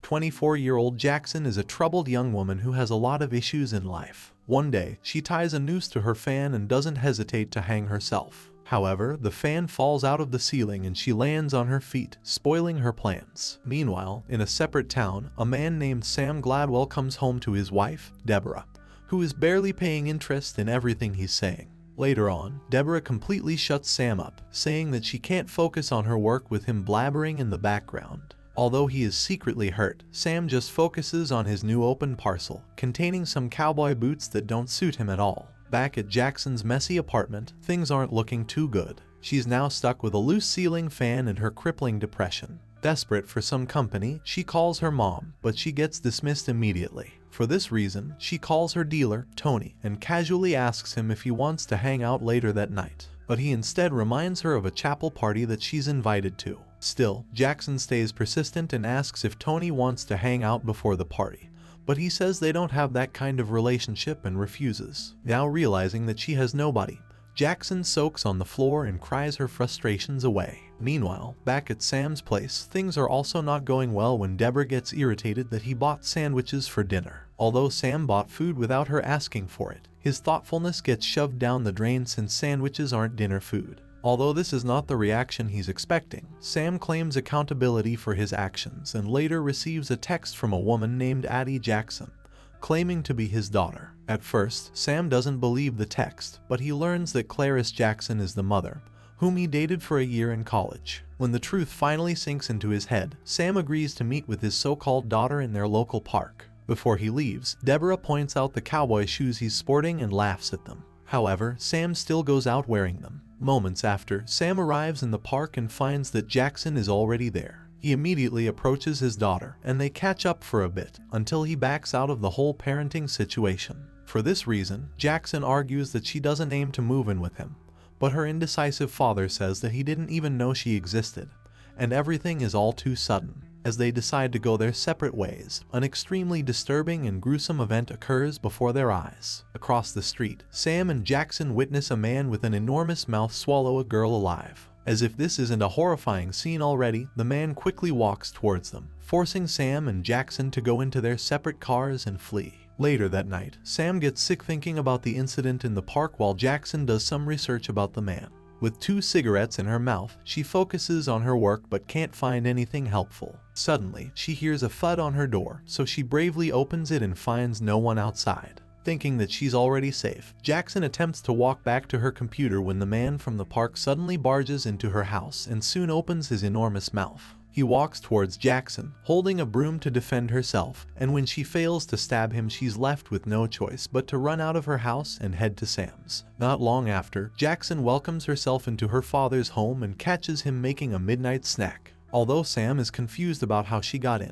24-year-old Jackson is a troubled young woman who has a lot of issues in life. One day, she ties a noose to her fan and doesn't hesitate to hang herself. However, the fan falls out of the ceiling and she lands on her feet, spoiling her plans. Meanwhile, in a separate town, a man named Sam Gladwell comes home to his wife, Deborah, who is barely paying interest in everything he's saying. Later on, Deborah completely shuts Sam up, saying that she can't focus on her work with him blabbering in the background. Although he is secretly hurt, Sam just focuses on his new open parcel, containing some cowboy boots that don't suit him at all. Back at Jackson's messy apartment, things aren't looking too good. She's now stuck with a loose ceiling fan and her crippling depression. Desperate for some company, she calls her mom, but she gets dismissed immediately. For this reason, she calls her dealer, Tony, and casually asks him if he wants to hang out later that night. But he instead reminds her of a chapel party that she's invited to. Still, Jackson stays persistent and asks if Tony wants to hang out before the party, but he says they don't have that kind of relationship and refuses. Now realizing that she has nobody, Jackson soaks on the floor and cries her frustrations away. Meanwhile, back at Sam's place, things are also not going well when Deborah gets irritated that he bought sandwiches for dinner. Although Sam bought food without her asking for it, his thoughtfulness gets shoved down the drain since sandwiches aren't dinner food. Although this is not the reaction he's expecting, Sam claims accountability for his actions and later receives a text from a woman named Addie Jackson, claiming to be his daughter. At first, Sam doesn't believe the text, but he learns that Clarice Jackson is the mother, whom he dated for a year in college. When the truth finally sinks into his head, Sam agrees to meet with his so-called daughter in their local park. Before he leaves, Deborah points out the cowboy shoes he's sporting and laughs at them. However, Sam still goes out wearing them. Moments after, Sam arrives in the park and finds that Jackson is already there. He immediately approaches his daughter, and they catch up for a bit, until he backs out of the whole parenting situation. For this reason, Jackson argues that she doesn't aim to move in with him, but her indecisive father says that he didn't even know she existed, and everything is all too sudden. As they decide to go their separate ways, an extremely disturbing and gruesome event occurs before their eyes. Across the street, Sam and Jackson witness a man with an enormous mouth swallow a girl alive. As if this isn't a horrifying scene already, the man quickly walks towards them, forcing Sam and Jackson to go into their separate cars and flee. Later that night, Sam gets sick thinking about the incident in the park while Jackson does some research about the man. With 2 cigarettes in her mouth, she focuses on her work but can't find anything helpful. Suddenly, she hears a thud on her door, so she bravely opens it and finds no one outside. Thinking that she's already safe, Jackson attempts to walk back to her computer when the man from the park suddenly barges into her house and soon opens his enormous mouth. He walks towards Jackson, holding a broom to defend herself, and when she fails to stab him, she's left with no choice but to run out of her house and head to Sam's. Not long after, Jackson welcomes herself into her father's home and catches him making a midnight snack. Although Sam is confused about how she got in,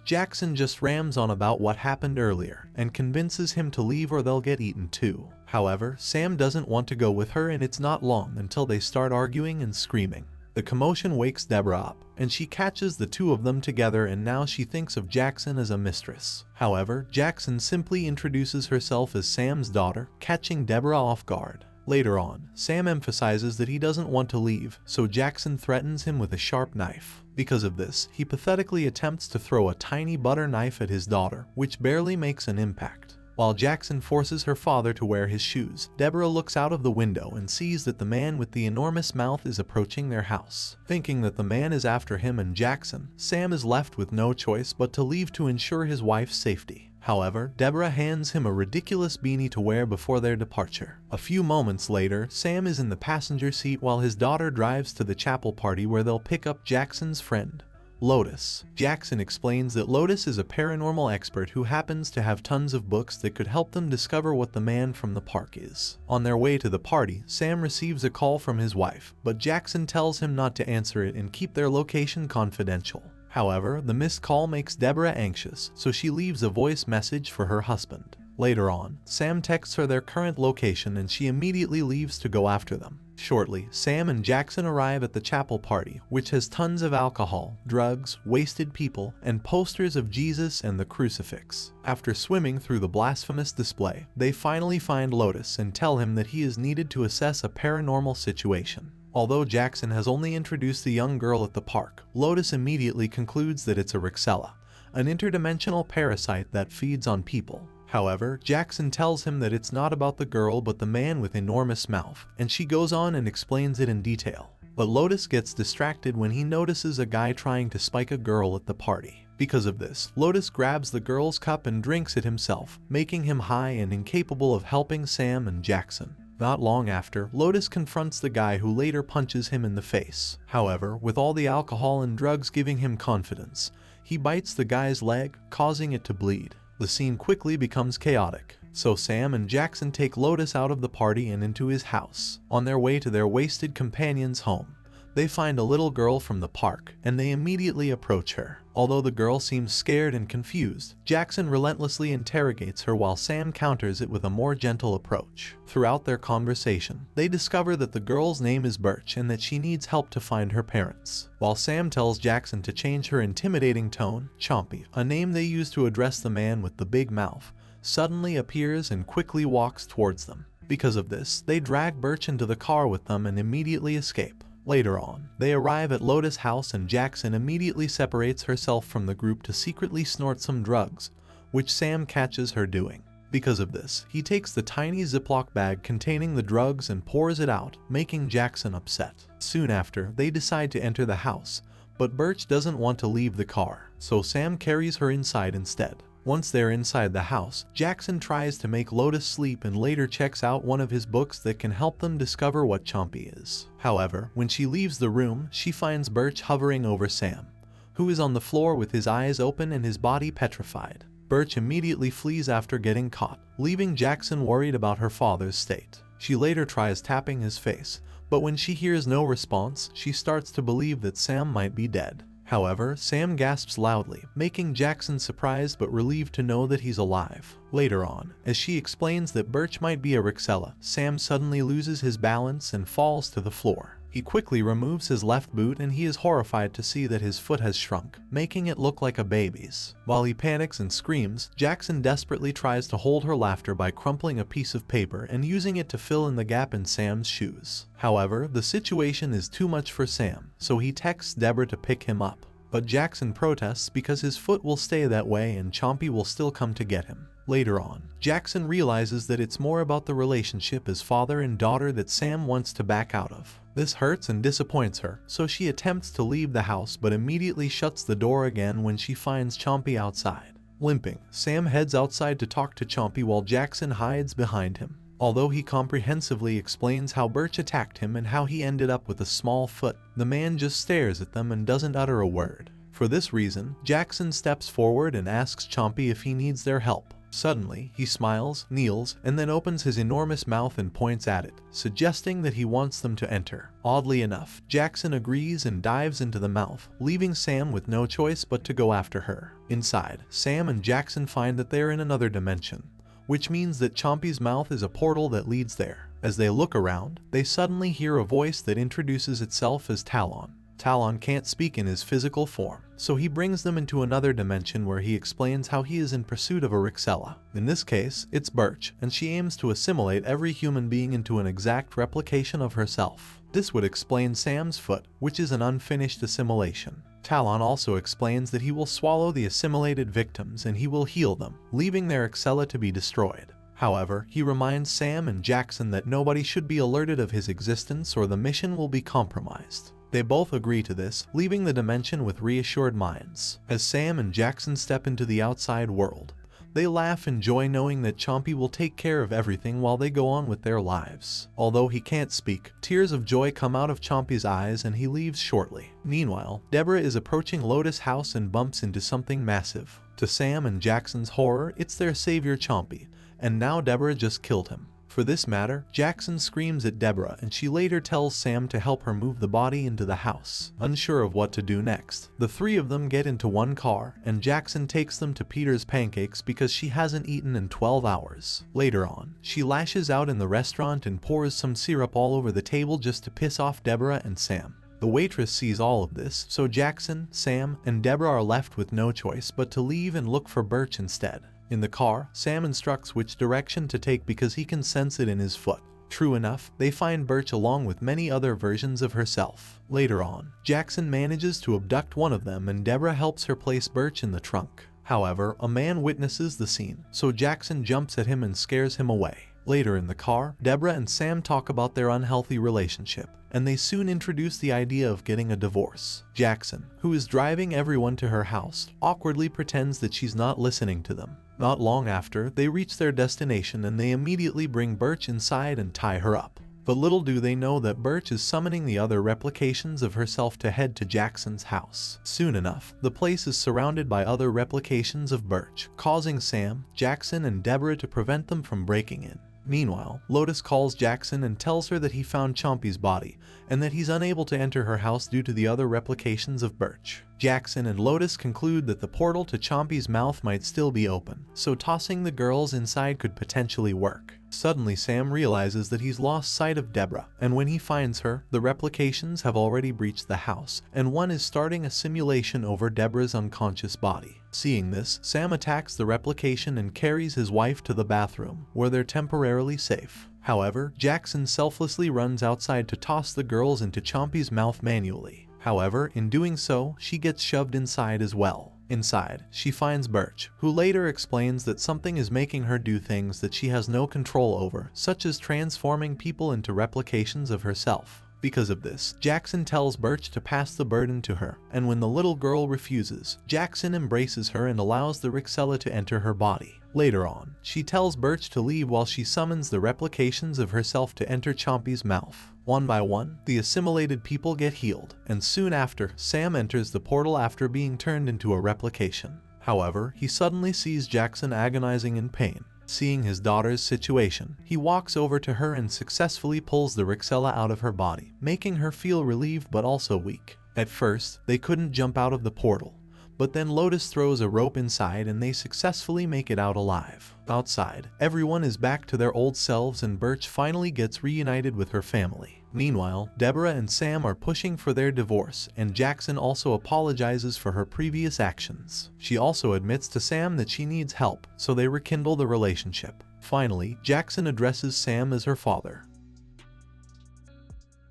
Jackson just rams on about what happened earlier and convinces him to leave or they'll get eaten too. However, Sam doesn't want to go with her, and it's not long until they start arguing and screaming. The commotion wakes Deborah up, and she catches the two of them together, and now she thinks of Jackson as a mistress. However, Jackson simply introduces herself as Sam's daughter, catching Deborah off guard. Later on, Sam emphasizes that he doesn't want to leave, so Jackson threatens him with a sharp knife. Because of this, he pathetically attempts to throw a tiny butter knife at his daughter, which barely makes an impact. While Jackson forces her father to wear his shoes, Deborah looks out of the window and sees that the man with the enormous mouth is approaching their house. Thinking that the man is after him and Jackson, Sam is left with no choice but to leave to ensure his wife's safety. However, Deborah hands him a ridiculous beanie to wear before their departure. A few moments later, Sam is in the passenger seat while his daughter drives to the chapel party where they'll pick up Jackson's friend, Lotus. Jackson explains that Lotus is a paranormal expert who happens to have tons of books that could help them discover what the man from the park is. On their way to the party, Sam receives a call from his wife, but Jackson tells him not to answer it and keep their location confidential. However, the missed call makes Deborah anxious, so she leaves a voice message for her husband. Later on, Sam texts her their current location and she immediately leaves to go after them. Shortly, Sam and Jackson arrive at the chapel party, which has tons of alcohol, drugs, wasted people, and posters of Jesus and the crucifix. After swimming through the blasphemous display, they finally find Lotus and tell him that he is needed to assess a paranormal situation. Although Jackson has only introduced the young girl at the park, Lotus immediately concludes that it's a Rixella, an interdimensional parasite that feeds on people. However, Jackson tells him that it's not about the girl but the man with enormous mouth, and she goes on and explains it in detail. But Lotus gets distracted when he notices a guy trying to spike a girl at the party. Because of this, Lotus grabs the girl's cup and drinks it himself, making him high and incapable of helping Sam and Jackson. Not long after, Lotus confronts the guy who later punches him in the face. However, with all the alcohol and drugs giving him confidence, he bites the guy's leg, causing it to bleed. The scene quickly becomes chaotic, so Sam and Jackson take Lotus out of the party and into his house. On their way to their wasted companion's home, they find a little girl from the park, and they immediately approach her. Although the girl seems scared and confused, Jackson relentlessly interrogates her while Sam counters it with a more gentle approach. Throughout their conversation, they discover that the girl's name is Birch and that she needs help to find her parents. While Sam tells Jackson to change her intimidating tone, Chompy, a name they use to address the man with the big mouth, suddenly appears and quickly walks towards them. Because of this, they drag Birch into the car with them and immediately escape. Later on, they arrive at Lotus' house and Jackson immediately separates herself from the group to secretly snort some drugs, which Sam catches her doing. Because of this, he takes the tiny Ziploc bag containing the drugs and pours it out, making Jackson upset. Soon after, they decide to enter the house, but Birch doesn't want to leave the car, so Sam carries her inside instead. Once they're inside the house, Jackson tries to make Lotus sleep and later checks out one of his books that can help them discover what Chompy is. However, when she leaves the room, she finds Birch hovering over Sam, who is on the floor with his eyes open and his body petrified. Birch immediately flees after getting caught, leaving Jackson worried about her father's state. She later tries tapping his face, but when she hears no response, she starts to believe that Sam might be dead. However, Sam gasps loudly, making Jackson surprised but relieved to know that he's alive. Later on, as she explains that Birch might be a Rixella, Sam suddenly loses his balance and falls to the floor. He quickly removes his left boot and he is horrified to see that his foot has shrunk, making it look like a baby's. While he panics and screams, Jackson desperately tries to hold her laughter by crumpling a piece of paper and using it to fill in the gap in Sam's shoes. However, the situation is too much for Sam, so he texts Deborah to pick him up. But Jackson protests because his foot will stay that way and Chompy will still come to get him. Later on, Jackson realizes that it's more about the relationship as father and daughter that Sam wants to back out of. This hurts and disappoints her, so she attempts to leave the house but immediately shuts the door again when she finds Chompy outside. Limping, Sam heads outside to talk to Chompy while Jackson hides behind him. Although he comprehensively explains how Birch attacked him and how he ended up with a small foot, the man just stares at them and doesn't utter a word. For this reason, Jackson steps forward and asks Chompy if he needs their help. Suddenly, he smiles, kneels, and then opens his enormous mouth and points at it, suggesting that he wants them to enter. Oddly enough, Jackson agrees and dives into the mouth, leaving Sam with no choice but to go after her. Inside, Sam and Jackson find that they are in another dimension, which means that Chompy's mouth is a portal that leads there. As they look around, they suddenly hear a voice that introduces itself as Talon. Talon can't speak in his physical form, so he brings them into another dimension where he explains how he is in pursuit of a Rixella. In this case, it's Birch, and she aims to assimilate every human being into an exact replication of herself. This would explain Sam's foot, which is an unfinished assimilation. Talon also explains that he will swallow the assimilated victims and he will heal them, leaving their Rixella to be destroyed. However, he reminds Sam and Jackson that nobody should be alerted of his existence or the mission will be compromised. They both agree to this, leaving the dimension with reassured minds. As Sam and Jackson step into the outside world, they laugh in joy knowing that Chompy will take care of everything while they go on with their lives. Although he can't speak, tears of joy come out of Chompy's eyes and he leaves shortly. Meanwhile, Deborah is approaching Lotus' house and bumps into something massive. To Sam and Jackson's horror, it's their savior Chompy, and now Deborah just killed him. For this matter, Jackson screams at Deborah and she later tells Sam to help her move the body into the house. Unsure of what to do next, the three of them get into one car and Jackson takes them to Peter's Pancakes because she hasn't eaten in 12 hours. Later on, she lashes out in the restaurant and pours some syrup all over the table just to piss off Deborah and Sam. The waitress sees all of this, so Jackson, Sam, and Deborah are left with no choice but to leave and look for Birch instead. In the car, Sam instructs which direction to take because he can sense it in his foot. True enough, they find Birch along with many other versions of herself. Later on, Jackson manages to abduct one of them and Deborah helps her place Birch in the trunk. However, a man witnesses the scene, so Jackson jumps at him and scares him away. Later in the car, Deborah and Sam talk about their unhealthy relationship, and they soon introduce the idea of getting a divorce. Jackson, who is driving everyone to her house, awkwardly pretends that she's not listening to them. Not long after, they reach their destination and they immediately bring Birch inside and tie her up. But little do they know that Birch is summoning the other replications of herself to head to Jackson's house. Soon enough, the place is surrounded by other replications of Birch, causing Sam, Jackson, and Deborah to prevent them from breaking in. Meanwhile, Lotus calls Jackson and tells her that he found Chompy's body, and that he's unable to enter her house due to the other replications of Birch. Jackson and Lotus conclude that the portal to Chompy's mouth might still be open, so tossing the girls inside could potentially work. Suddenly Sam realizes that he's lost sight of Deborah, and when he finds her, the replications have already breached the house, and one is starting a simulation over Deborah's unconscious body. Seeing this, Sam attacks the replication and carries his wife to the bathroom, where they're temporarily safe. However, Jackson selflessly runs outside to toss the girls into Chompy's mouth manually. However, in doing so, she gets shoved inside as well. Inside, she finds Birch, who later explains that something is making her do things that she has no control over, such as transforming people into replications of herself. Because of this, Jackson tells Birch to pass the burden to her, and when the little girl refuses, Jackson embraces her and allows the Rixella to enter her body. Later on, she tells Birch to leave while she summons the replications of herself to enter Chompy's mouth. One by one, the assimilated people get healed, and soon after, Sam enters the portal after being turned into a replication. However, he suddenly sees Jackson agonizing in pain. Seeing his daughter's situation, he walks over to her and successfully pulls the Rixella out of her body, making her feel relieved but also weak. At first, they couldn't jump out of the portal, but then Lotus throws a rope inside and they successfully make it out alive. Outside, everyone is back to their old selves and Birch finally gets reunited with her family. Meanwhile, Deborah and Sam are pushing for their divorce, and Jackson also apologizes for her previous actions. She also admits to Sam that she needs help, so they rekindle the relationship. Finally, Jackson addresses Sam as her father,